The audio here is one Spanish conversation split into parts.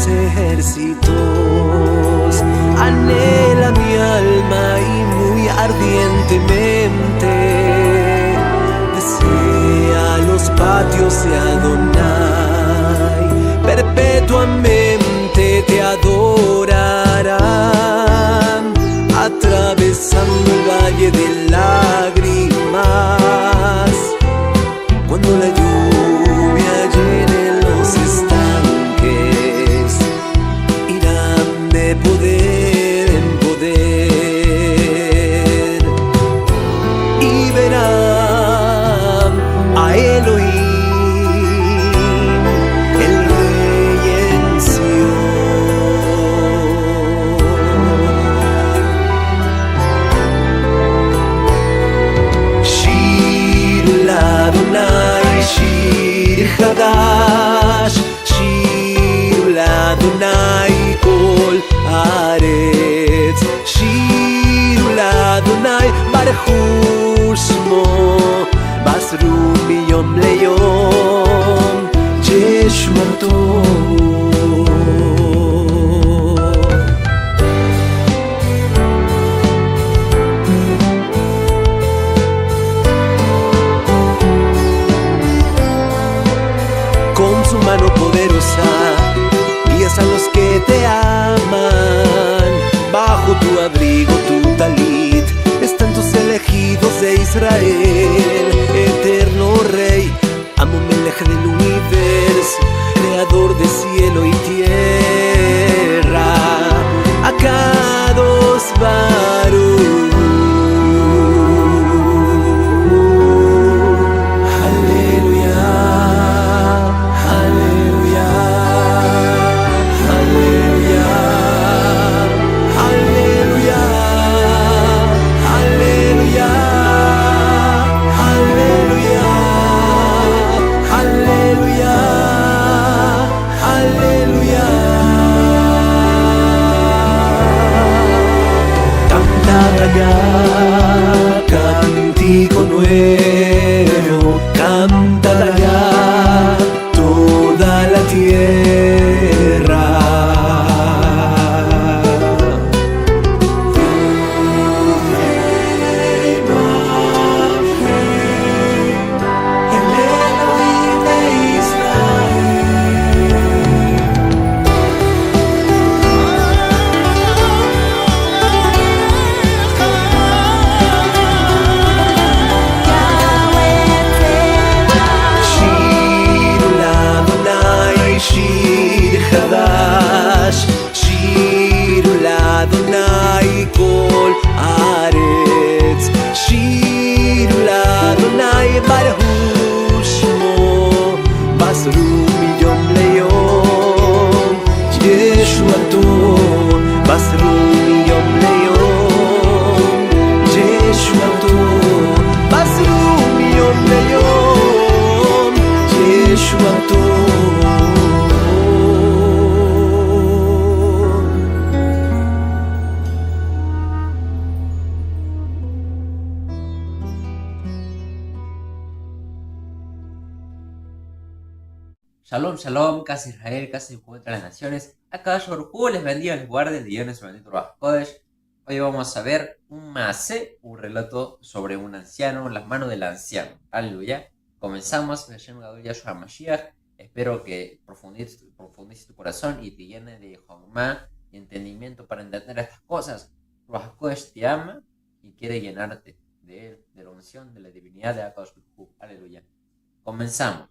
ejércitos. Anhela mi alma y muy ardientemente desea los patios de Adonai. Perpetuamente te adorarán, atravesando el valle de lágrimas. Cuando la lluvia llene los estanques, irán de poder en poder y verán a Elohim, el Rey en Sion. Shir l'Adonai, Shir Hadash, Shir l'Adonai kol haaretz, Shir l'Adonai baruchu shmo, basru miyom leyom yeshuato. Con su mano poderosa guías a los que te aman. Bajo tu abrigo, tu talit, están tus elegidos de Israel. Eterno Rey, amo Melech del universo, creador de cielo y tierra. Akadosh Baruch. Cántico nuevo, cantará toda la tierra. El Elohim de Shir Hadash, Shir l'Adonai kol haaretz, Shir l'Adonai baruchu shmo, basru miyom leyom yeshuato, basru miyom leyom yeshuato, basru miyom leyom yeshuato. Shalom, shalom, casa Israel, casa de Judá entre las naciones. Acá Baruj les bendiga, les guarde, el Dios nuestro bendito Ruach Kodesh. Hoy vamos a ver un maaseh, un relato sobre un anciano, las manos del anciano. Aleluya. Comenzamos, Hashem Gadol Yahshua Mashiach. Espero que profundices tu corazón y te llene de Jogma y entendimiento para entender estas cosas. Ruach Kodesh te ama y quiere llenarte de él, de la unción, de la divinidad de Akadosh Baruj Hu. Aleluya. Comenzamos.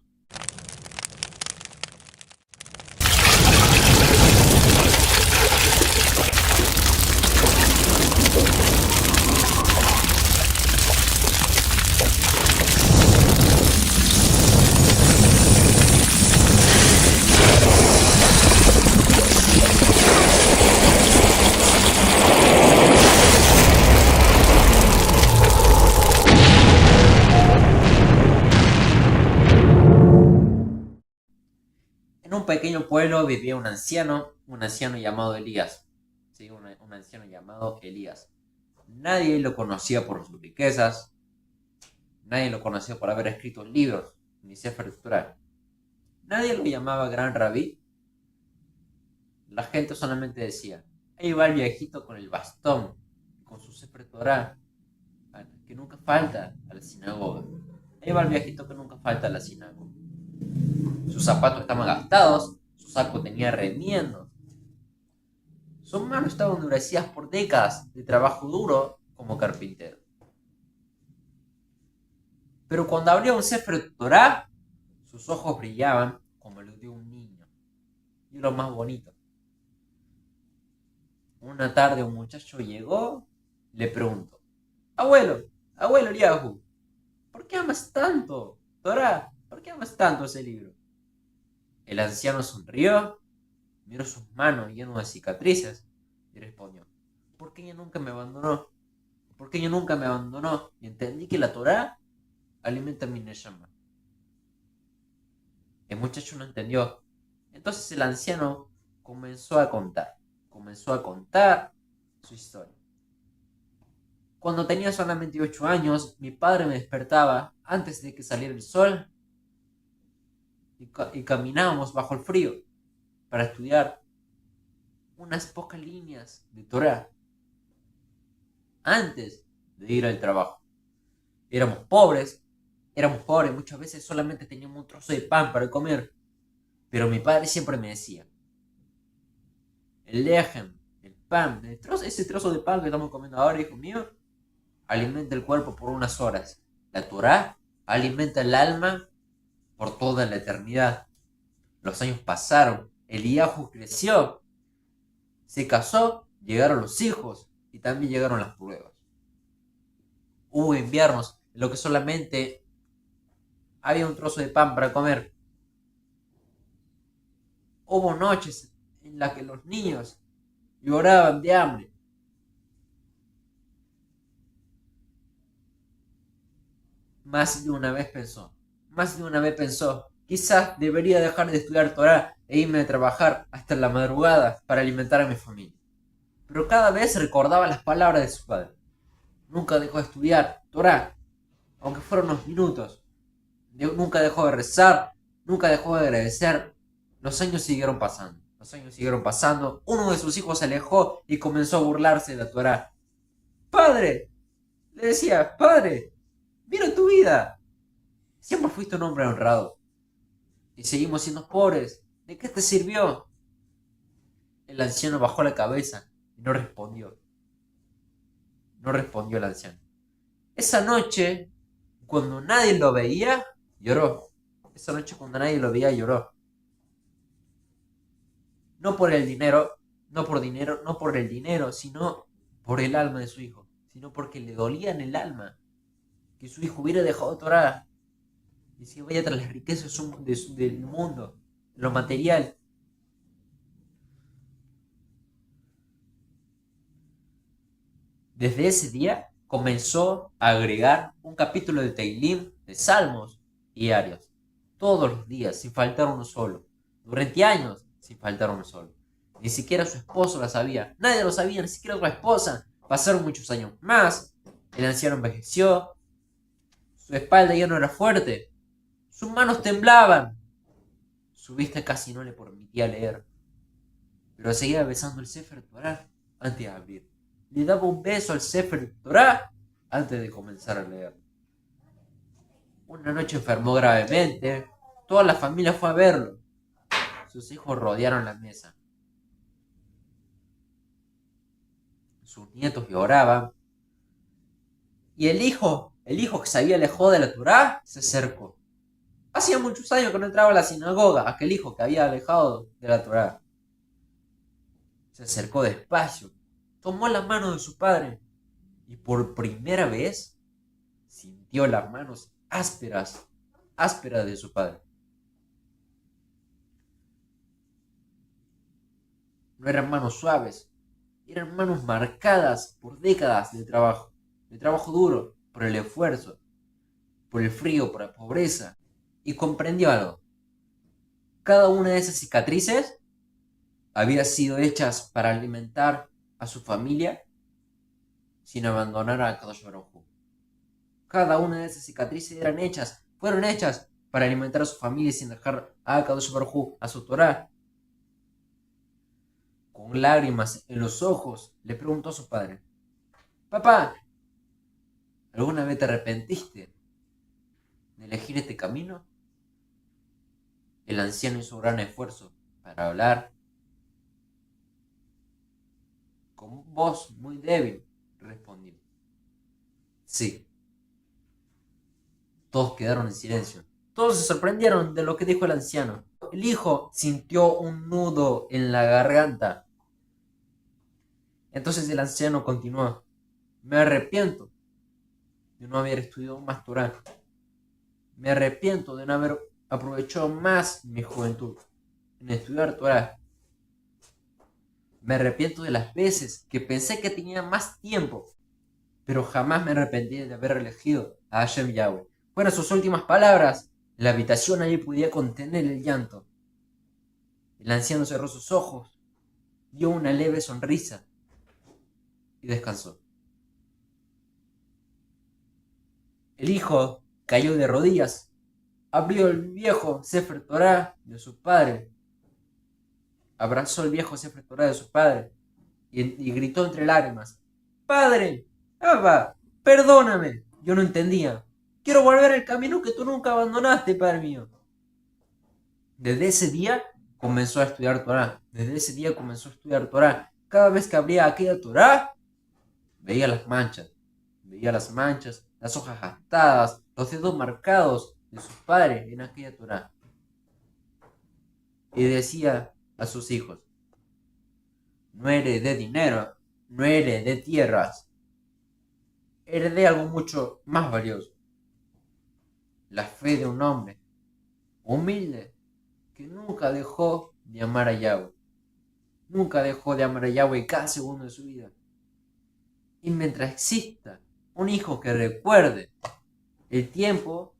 Pequeño pueblo vivía un anciano llamado Elías. ¿Sí? Un anciano llamado Elías. Nadie lo conocía por sus riquezas, nadie lo conocía por haber escrito libros, ni Sefer Torah. Nadie lo llamaba gran rabí, La gente solamente decía, ahí va el viejito con el bastón, con su Sefer Torah, que nunca falta a la sinagoga. Ahí va el viejito que nunca falta a la sinagoga. Sus zapatos estaban gastados, su saco tenía remiendos. Sus manos estaban endurecidas por décadas de trabajo duro como carpintero. Pero cuando abría un Sefer Torah, sus ojos brillaban como los de un niño. Y lo más bonito. Una tarde un muchacho llegó y le preguntó, abuelo Eliahu, ¿por qué amas tanto Torah? ¿Por qué amas tanto ese libro? El anciano sonrió, miró sus manos llenas de cicatrices y respondió, porque ella nunca me abandonó, porque ella nunca me abandonó y entendí que la Torah alimenta mi neshama. El muchacho no entendió. Entonces el anciano comenzó a contar su historia. Cuando tenía solamente 8 años, mi padre me despertaba antes de que saliera el sol y caminábamos bajo el frío para estudiar unas pocas líneas de Torah antes de ir al trabajo. Éramos pobres, muchas veces solamente teníamos un trozo de pan para comer, pero mi padre siempre me decía, el lejem, el pan, ese trozo de pan que estamos comiendo ahora, hijo mío, alimenta el cuerpo por unas horas. La Torah alimenta el alma por toda la eternidad. Los años pasaron, Eliahu creció, se casó, llegaron los hijos y también llegaron las pruebas. Hubo inviernos en los que solamente había un trozo de pan para comer. Hubo noches en las que los niños lloraban de hambre. Más de una vez pensó, quizás debería dejar de estudiar Torah e irme a trabajar hasta la madrugada para alimentar a mi familia. Pero cada vez recordaba las palabras de su padre. Nunca dejó de estudiar Torah, aunque fueron unos minutos. Nunca dejó de rezar, nunca dejó de agradecer. Los años siguieron pasando. Uno de sus hijos se alejó y comenzó a burlarse de la Torah. ¡Padre! Le decía, padre, mira tu vida. Siempre fuiste un hombre honrado. Y seguimos siendo pobres. ¿De qué te sirvió? El anciano bajó la cabeza y no respondió. No respondió el anciano. Esa noche, cuando nadie lo veía, lloró. No por el dinero, sino por el alma de su hijo. Sino porque le dolía en el alma que su hijo hubiera dejado Torah y se vaya tras las riquezas del mundo, lo material. Desde ese día comenzó a agregar un capítulo de Teilim, de Salmos diarios, todos los días, sin faltar uno solo. Durante años, sin faltar uno solo. Ni siquiera su esposo lo sabía. Nadie lo sabía, ni siquiera su esposa. Pasaron muchos años más. El anciano envejeció. Su espalda ya no era fuerte. Sus manos temblaban. Su vista casi no le permitía leer. Pero seguía besando el Sefer Torah antes de abrir. Le daba un beso al Sefer Torah antes de comenzar a leer. Una noche enfermó gravemente. Toda la familia fue a verlo. Sus hijos rodearon la mesa. Sus nietos lloraban. Y el hijo que se había alejado de la Torah, se acercó. Hacía muchos años que no entraba a la sinagoga, aquel hijo que había alejado de la Torah. Se acercó despacio, tomó la mano de su padre y por primera vez sintió las manos ásperas de su padre. No eran manos suaves, eran manos marcadas por décadas de trabajo duro, por el esfuerzo, por el frío, por la pobreza. Y comprendió algo. Cada una de esas cicatrices había sido hechas para alimentar a su familia sin abandonar a Kadosh Baruj Hu. Cada una de esas cicatrices fueron hechas para alimentar a su familia sin dejar a Kadosh Baruj Hu, a su Torah. con lágrimas en los ojos, le preguntó a su padre: Papá, ¿alguna vez te arrepentiste de elegir este camino? El anciano hizo un gran esfuerzo para hablar con voz muy débil. Respondió: sí. Todos quedaron en silencio. Todos se sorprendieron de lo que dijo el anciano. El hijo sintió un nudo en la garganta. Entonces el anciano continuó: me arrepiento de no haber estudiado más Torah. Me arrepiento de no haber aprovechado más mi juventud en estudiar Torah. Me arrepiento de las veces que pensé que tenía más tiempo, pero jamás me arrepentí de haber elegido a Hashem Yahweh. Fueron sus últimas palabras. La habitación allí podía contener el llanto. El anciano cerró sus ojos, dio una leve sonrisa y descansó. El hijo cayó de rodillas, abrió el viejo Sefer Torah de su padre, abrazó el viejo Sefer Torah de su padre y gritó entre lágrimas: ¡Padre! ¡Abba! ¡Perdóname! Yo no entendía. Quiero volver al camino que tú nunca abandonaste, Padre mío. Desde ese día comenzó a estudiar Torah. Cada vez que abría aquella Torah, veía las manchas, las hojas gastadas, los dedos marcados de sus padres en aquella Torah. Y decía a sus hijos: no heredé dinero, no heredé tierras, heredé algo mucho más valioso: la fe de un hombre humilde que nunca dejó de amar a Yahweh. Nunca dejó de amar a Yahweh cada segundo de su vida. Y mientras exista un hijo que recuerde el tiempo,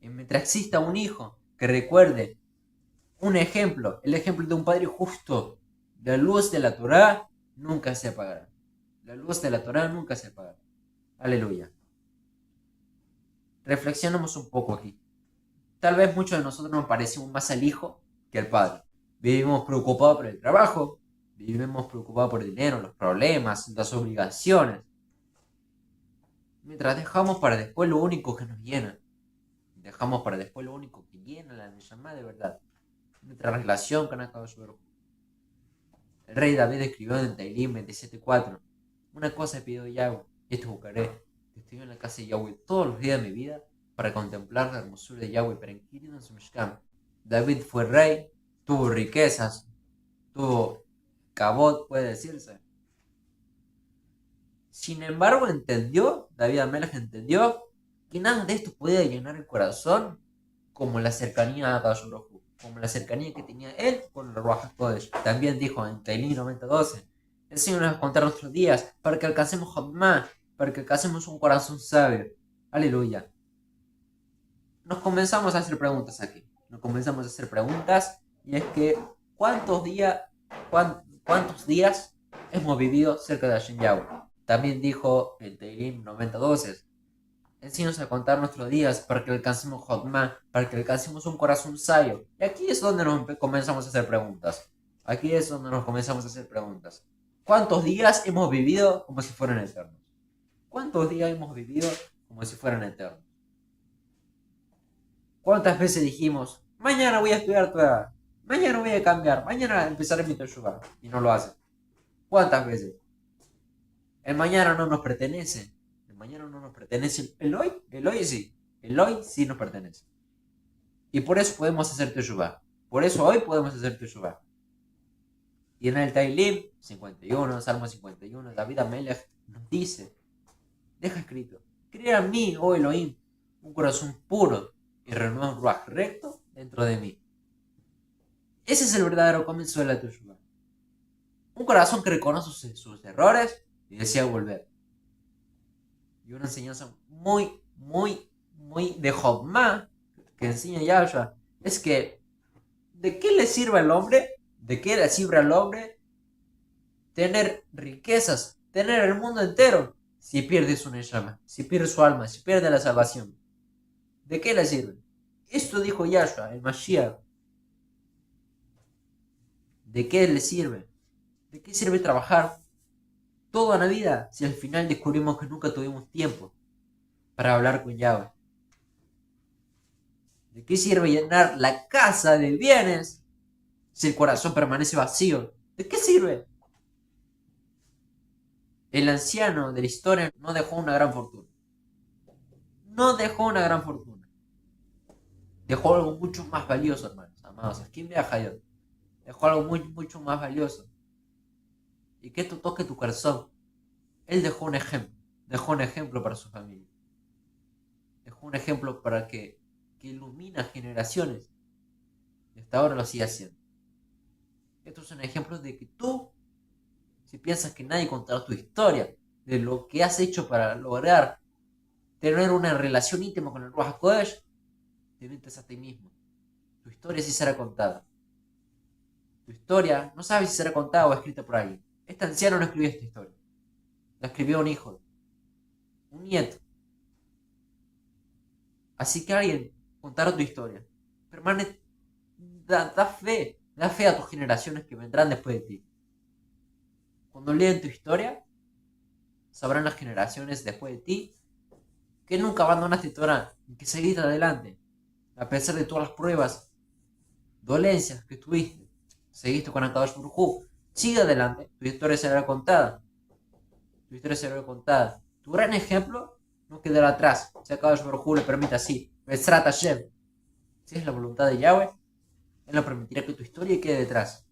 y mientras exista un hijo que recuerde un ejemplo, el ejemplo de un padre justo, la luz de la Torah nunca se apagará. La luz de la Torah nunca se apagará. Aleluya. Reflexionemos un poco aquí. Tal vez muchos de nosotros nos parecemos más al hijo que al padre. Vivimos preocupados por el trabajo, vivimos preocupados por el dinero, los problemas, las obligaciones. Mientras dejamos para después lo único que nos llena. Dejamos para después lo único que llena la Neshama de verdad. Nuestra relación con Akadosh Baruj Hu. El rey David escribió en Teilim 27:4: una cosa pido Yahweh, y esto buscaré, que estoy en la casa de Yahweh todos los días de mi vida para contemplar la hermosura de Yahweh, para inquirir en su Mishkan. David fue rey, tuvo riquezas, tuvo kabod, puede decirse. Sin embargo, David Amelech entendió que nada de esto podía llenar el corazón como la cercanía a Akadosh Baruj Hu, como la cercanía que tenía él con el Ruach HaKodesh. También dijo en Teilim 90:12: enséñanos a contar nuestros días para que alcancemos Jodmá, para que alcancemos un corazón sabio. Aleluya. Nos comenzamos a hacer preguntas aquí. Y es que ¿cuántos días hemos vivido cerca de Hashem Yahweh? También dijo en Teilim 90:12: enséñanos a contar nuestros días para que alcancemos Jodmá, para que alcancemos un corazón sabio. Y aquí es donde nos comenzamos a hacer preguntas. ¿Cuántos días hemos vivido como si fueran eternos? ¿Cuántas veces dijimos: mañana voy a estudiar Torah, mañana voy a cambiar, mañana empezaré mi Teshuvah, y no lo hacen? ¿Cuántas veces? El mañana no nos pertenece. El hoy sí nos pertenece. Y por eso podemos hacer Teshuvah. Por eso hoy podemos hacer Teshuvah. Y en el Teilim 51, Salmo 51, David Amelech nos dice, deja escrito: crea en mí, oh Elohim, un corazón puro y renueva un ruach recto dentro de mí. Ese es el verdadero comienzo de la Teshuvah. Un corazón que reconoce sus errores y desea volver. Y una enseñanza muy de Jodmá que enseña Yahshua es que ¿de qué le sirve al hombre tener riquezas, tener el mundo entero, si pierde su neshama, si pierde su alma, si pierde la salvación? ¿De qué le sirve? Esto dijo Yahshua, el Mashiach. ¿De qué le sirve ¿De qué sirve trabajar toda la vida si al final descubrimos que nunca tuvimos tiempo para hablar con Yahweh? ¿De qué sirve llenar la casa de bienes si el corazón permanece vacío? ¿De qué sirve? El anciano de la historia no dejó una gran fortuna. No dejó una gran fortuna. Dejó algo mucho más valioso, hermanos, amados. ¿Quién viaja a Dios? Dejó algo mucho más valioso. Y que esto toque tu corazón. Él dejó un ejemplo. Dejó un ejemplo para su familia. Dejó un ejemplo para que ilumina generaciones. Y hasta ahora lo sigue haciendo. Estos son ejemplos de que tú, si piensas que nadie contará tu historia, de lo que has hecho para lograr tener una relación íntima con el Ruach HaKodesh, te mientes a ti mismo. Tu historia sí será contada. Tu historia no sabes si será contada o escrita por alguien. Este anciano no escribió esta historia. La escribió un hijo, un nieto. Así que alguien contará tu historia. Da fe a tus generaciones que vendrán después de ti. Cuando leen tu historia, sabrán las generaciones después de ti que nunca abandonaste Torah y que seguiste adelante. A pesar de todas las pruebas, dolencias que tuviste, seguiste con Akadosh Baruj Hu. Sigue adelante, tu historia será contada. Tu historia será contada. Tu gran ejemplo no quedará atrás. Si Akadosh Baruj Hu le permite así, Bezrat Hashem, si es la voluntad de Yahweh, Él no permitirá que tu historia quede detrás.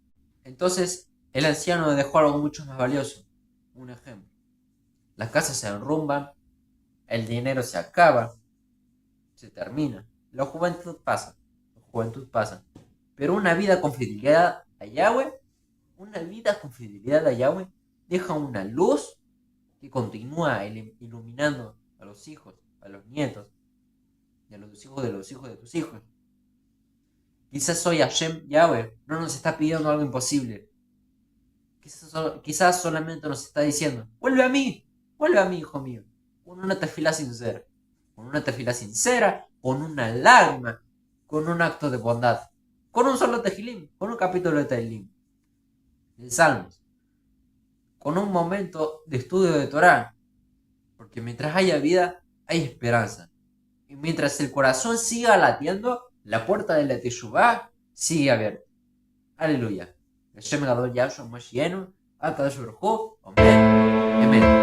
Entonces, el anciano dejó algo mucho más valioso. Un ejemplo. Las casas se derrumban, el dinero se acaba, se termina. La juventud pasa. Pero una vida con fidelidad a Yahweh, deja una luz que continúa iluminando a los hijos, a los nietos, y a los hijos de los hijos de tus hijos. Quizás hoy Hashem, Yahweh, no nos está pidiendo algo imposible. Quizás solamente nos está diciendo, vuelve a mí, hijo mío, con una tefilá sincera, con una lágrima, con un acto de bondad, con un solo tejilim, con un capítulo de Tehilim, de Salmos, con un momento de estudio de Torah, porque mientras haya vida, hay esperanza. Y mientras el corazón siga latiendo, la puerta de la Teshuvah sigue abierta. Aleluya. Hashem Gadol Yahshua Mashiach, Akadosh Baruj Hu, Amén. Amén.